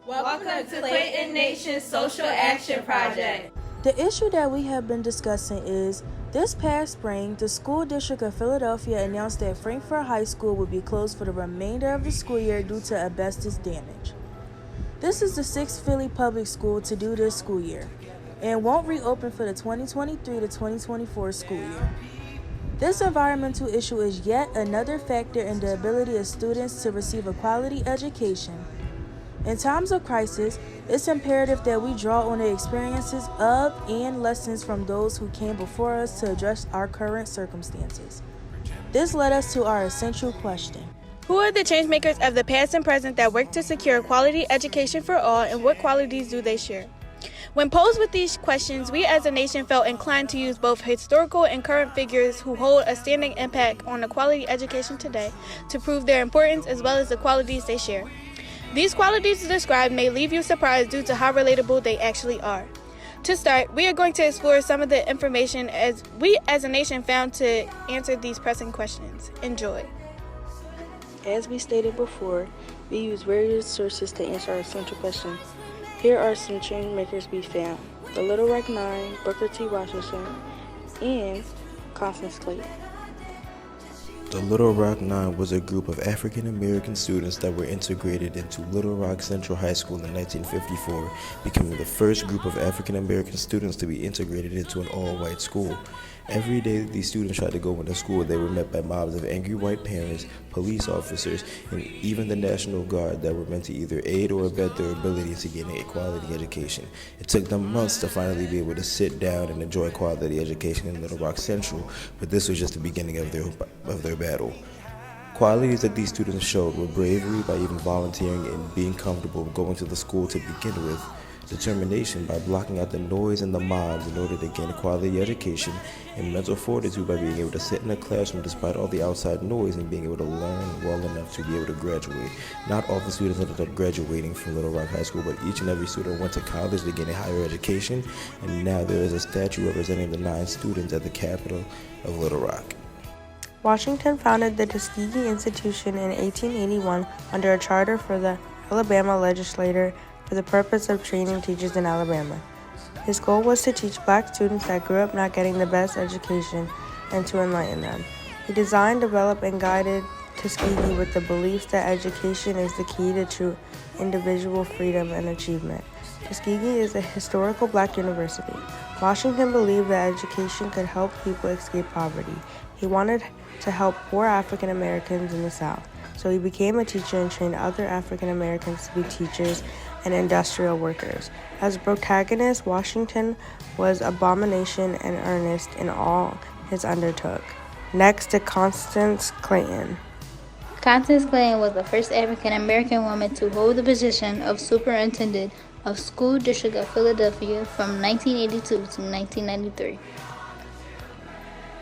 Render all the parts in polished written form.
Welcome to Clayton Nation Social Action Project. The issue that we have been discussing is, this past spring, the School District of Philadelphia announced that Frankfort High School would be closed for the remainder of the school year due to asbestos damage. This is the sixth Philly public school to do this school year, and won't reopen for the 2023 to 2024 school year. This environmental issue is yet another factor in the ability of students to receive a quality education. In times of crisis, it's imperative that we draw on the experiences of and lessons from those who came before us to address our current circumstances. This led us to our essential question. Who are the changemakers of the past and present that work to secure quality education for all, and what qualities do they share? When posed with these questions, we as a nation felt inclined to use both historical and current figures who hold a standing impact on the quality education today to prove their importance as well as the qualities they share. These qualities described may leave you surprised due to how relatable they actually are. To start, we are going to explore some of the information as we as a nation found to answer these pressing questions. Enjoy. As we stated before, we use various sources to answer our essential question. Here are some change makers we found: the Little Rock Nine, Booker T. Washington, and Constance Clayton. The Little Rock Nine was a group of African American students that were integrated into Little Rock Central High School in 1954, becoming the first group of African American students to be integrated into an all-white school. Every day that these students tried to go into school, they were met by mobs of angry white parents, police officers, and even the National Guard that were meant to either aid or abet their ability to gain a quality education. It took them months to finally be able to sit down and enjoy quality education in Little Rock Central, but this was just the beginning of their battle. Qualities that these students showed were bravery by even volunteering and being comfortable going to the school to begin with, determination by blocking out the noise and the mobs in order to gain a quality education, and mental fortitude by being able to sit in a classroom despite all the outside noise and being able to learn well enough to be able to graduate. Not all the students ended up graduating from Little Rock High School, but each and every student went to college to gain a higher education, and now there is a statue representing the 9 students at the capital of Little Rock. Washington founded the Tuskegee Institution in 1881 under a charter for the Alabama legislature for the purpose of training teachers in Alabama. His goal was to teach black students that grew up not getting the best education and to enlighten them. He designed, developed, and guided Tuskegee with the belief that education is the key to true individual freedom and achievement. Tuskegee is a historical black university. Washington believed that education could help people escape poverty. He wanted to help poor African Americans in the South, so he became a teacher and trained other African Americans to be teachers and industrial workers. As protagonist, Washington was abomination and earnest in all his undertook. Next to Constance Clayton. Constance Clayton was the first African American woman to hold the position of Superintendent of School District of Philadelphia from 1982 to 1993.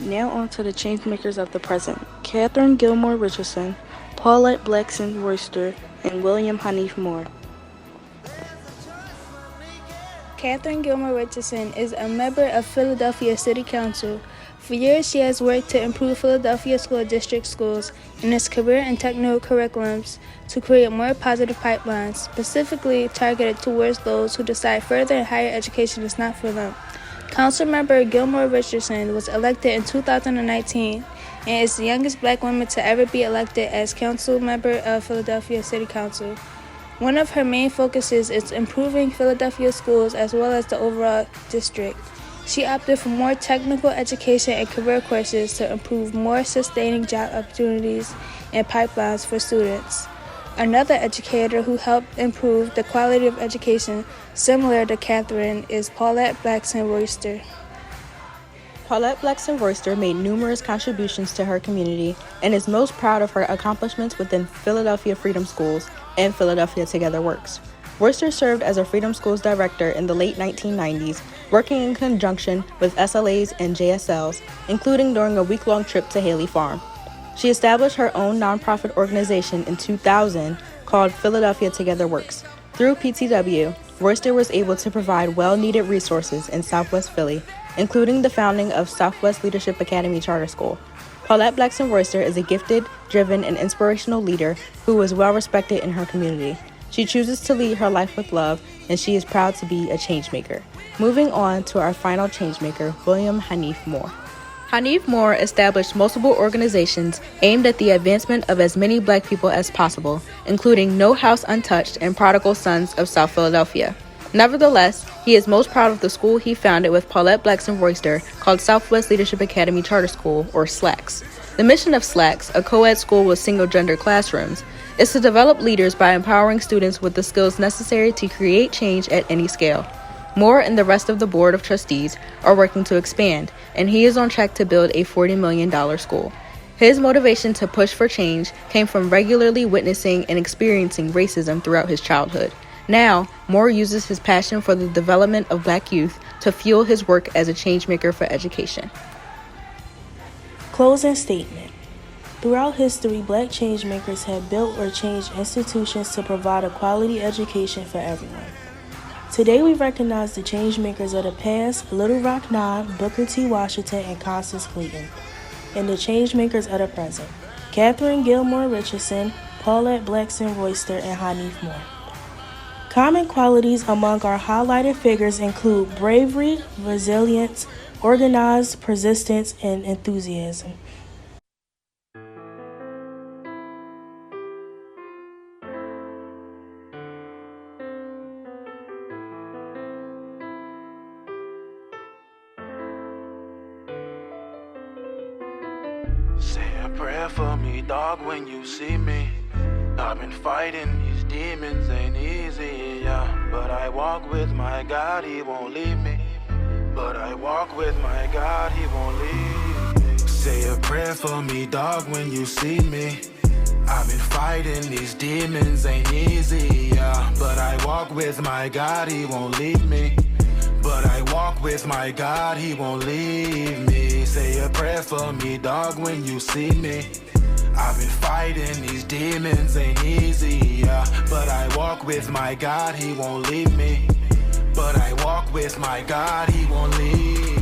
Now on to the changemakers of the present: Catherine Gilmore Richardson, Paulette Blackson Royster, and William Hanif Moore. Catherine Gilmore Richardson is a member of Philadelphia City Council. For years, she has worked to improve Philadelphia School District schools and its career and technical curriculums to create more positive pipelines, specifically targeted towards those who decide further and higher education is not for them. Councilmember Gilmore Richardson was elected in 2019 and is the youngest black woman to ever be elected as council member of Philadelphia City Council. One of her main focuses is improving Philadelphia schools as well as the overall district. She opted for more technical education and career courses to improve more sustaining job opportunities and pipelines for students. Another educator who helped improve the quality of education, similar to Catherine, is Paulette Blackson Royster. Paulette Blackson Royster made numerous contributions to her community and is most proud of her accomplishments within Philadelphia Freedom Schools and Philadelphia Together Works. Royster served as a Freedom Schools director in the late 1990s, working in conjunction with SLAs and JSLs, including during a week-long trip to Haley Farm. She established her own nonprofit organization in 2000 called Philadelphia Together Works. Through PTW, Royster was able to provide well-needed resources in Southwest Philly, including the founding of Southwest Leadership Academy Charter School. Paulette Blackson Royster is a gifted, driven, and inspirational leader who is well respected in her community. She chooses to lead her life with love, and she is proud to be a changemaker. Moving on to our final changemaker, William Hanif Moore. Hanif Moore established multiple organizations aimed at the advancement of as many Black people as possible, including No House Untouched and Prodigal Sons of South Philadelphia. Nevertheless, he is most proud of the school he founded with Paulette Blackson Royster called Southwest Leadership Academy Charter School, or SLACS. The mission of SLACS, a co-ed school with single-gender classrooms, is to develop leaders by empowering students with the skills necessary to create change at any scale. Moore and the rest of the Board of Trustees are working to expand, and he is on track to build a $40 million school. His motivation to push for change came from regularly witnessing and experiencing racism throughout his childhood. Now, Moore uses his passion for the development of Black youth to fuel his work as a changemaker for education. Closing statement. Throughout history, Black changemakers have built or changed institutions to provide a quality education for everyone. Today we recognize the changemakers of the past, Little Rock Nine, Booker T. Washington, and Constance Clayton, and the changemakers of the present, Catherine Gilmore Richardson, Paulette Blackson Royster, and Hanif Moore. Common qualities among our highlighted figures include bravery, resilience, organized persistence, and enthusiasm. Say a prayer for me, dog, when you see me. I've been fighting these demons, ain't easy, yeah. But I walk with my God, he won't leave me. But I walk with my God, he won't leave me. Say a prayer for me, dog, when you see me. I've been fighting these demons, ain't easy, yeah. But I walk with my God, he won't leave me. But I walk with my God, he won't leave me. Say a prayer for me, dog, when you see me. I've been fighting these demons, ain't easy, yeah. But I walk with my God, he won't leave me. But I walk with my God, he won't leave me.